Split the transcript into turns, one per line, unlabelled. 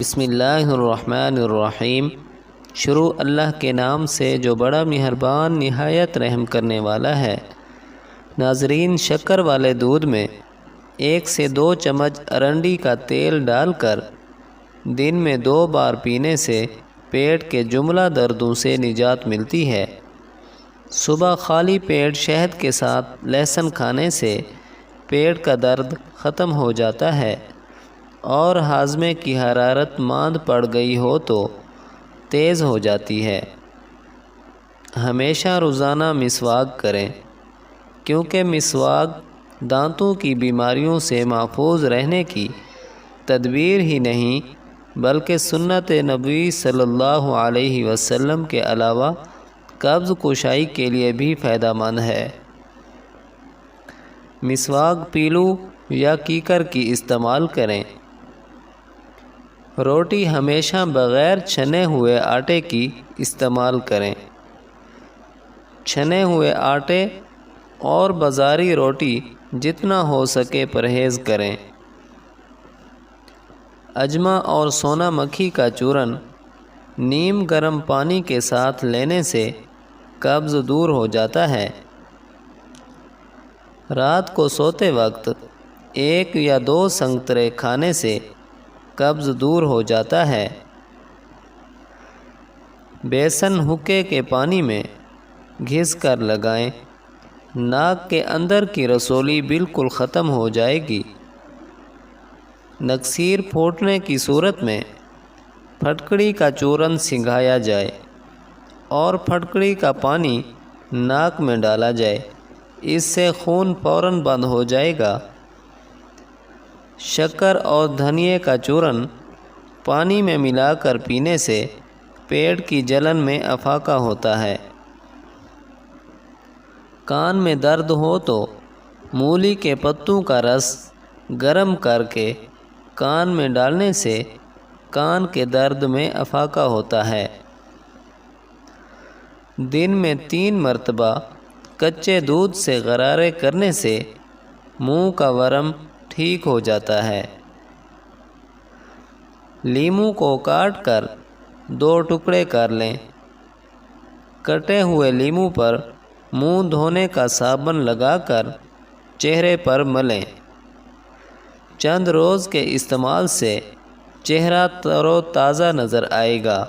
بسم اللہ الرحمن الرحیم۔ شروع اللہ کے نام سے جو بڑا مہربان نہایت رحم کرنے والا ہے۔ ناظرین، شکر والے دودھ میں 1 سے 2 چمچ ارنڈی کا تیل ڈال کر دن میں 2 بار پینے سے پیٹ کے جملہ دردوں سے نجات ملتی ہے۔ صبح خالی پیٹ شہد کے ساتھ لہسن کھانے سے پیٹ کا درد ختم ہو جاتا ہے، اور ہاضمے کی حرارت ماند پڑ گئی ہو تو تیز ہو جاتی ہے۔ ہمیشہ روزانہ مسواک کریں، کیونکہ مسواک دانتوں کی بیماریوں سے محفوظ رہنے کی تدبیر ہی نہیں بلکہ سنت نبوی صلی اللہ علیہ وسلم کے علاوہ قبض کشائی کے لیے بھی فائدہ مند ہے۔ مسواک پیلو یا کیکر کی استعمال کریں۔ روٹی ہمیشہ بغیر چھنے ہوئے آٹے کی استعمال کریں۔ چھنے ہوئے آٹے اور بازاری روٹی جتنا ہو سکے پرہیز کریں۔ اجما اور سونا مکھی کا چورن نیم گرم پانی کے ساتھ لینے سے قبض دور ہو جاتا ہے۔ رات کو سوتے وقت 1 یا 2 سنگترے کھانے سے قبض دور ہو جاتا ہے۔ بیسن حقے کے پانی میں گھس کر لگائیں، ناک کے اندر کی رسولی بالکل ختم ہو جائے گی۔ نکسیر پھوٹنے کی صورت میں پھٹکڑی کا چورن سنگھایا جائے اور پھٹکڑی کا پانی ناک میں ڈالا جائے، اس سے خون فوراً بند ہو جائے گا۔ شکر اور دھنیے کا چورن پانی میں ملا کر پینے سے پیٹ کی جلن میں افاقہ ہوتا ہے۔ کان میں درد ہو تو مولی کے پتوں کا رس گرم کر کے کان میں ڈالنے سے کان کے درد میں افاقہ ہوتا ہے۔ دن میں 3 مرتبہ کچے دودھ سے غرارے کرنے سے منہ کا ورم ٹھیک ہو جاتا ہے۔ لیموں کو کاٹ کر 2 ٹکڑے کر لیں۔ کٹے ہوئے لیموں پر منہ دھونے کا صابن لگا کر چہرے پر ملیں۔ چند روز کے استعمال سے چہرہ تر و تازہ نظر آئے گا۔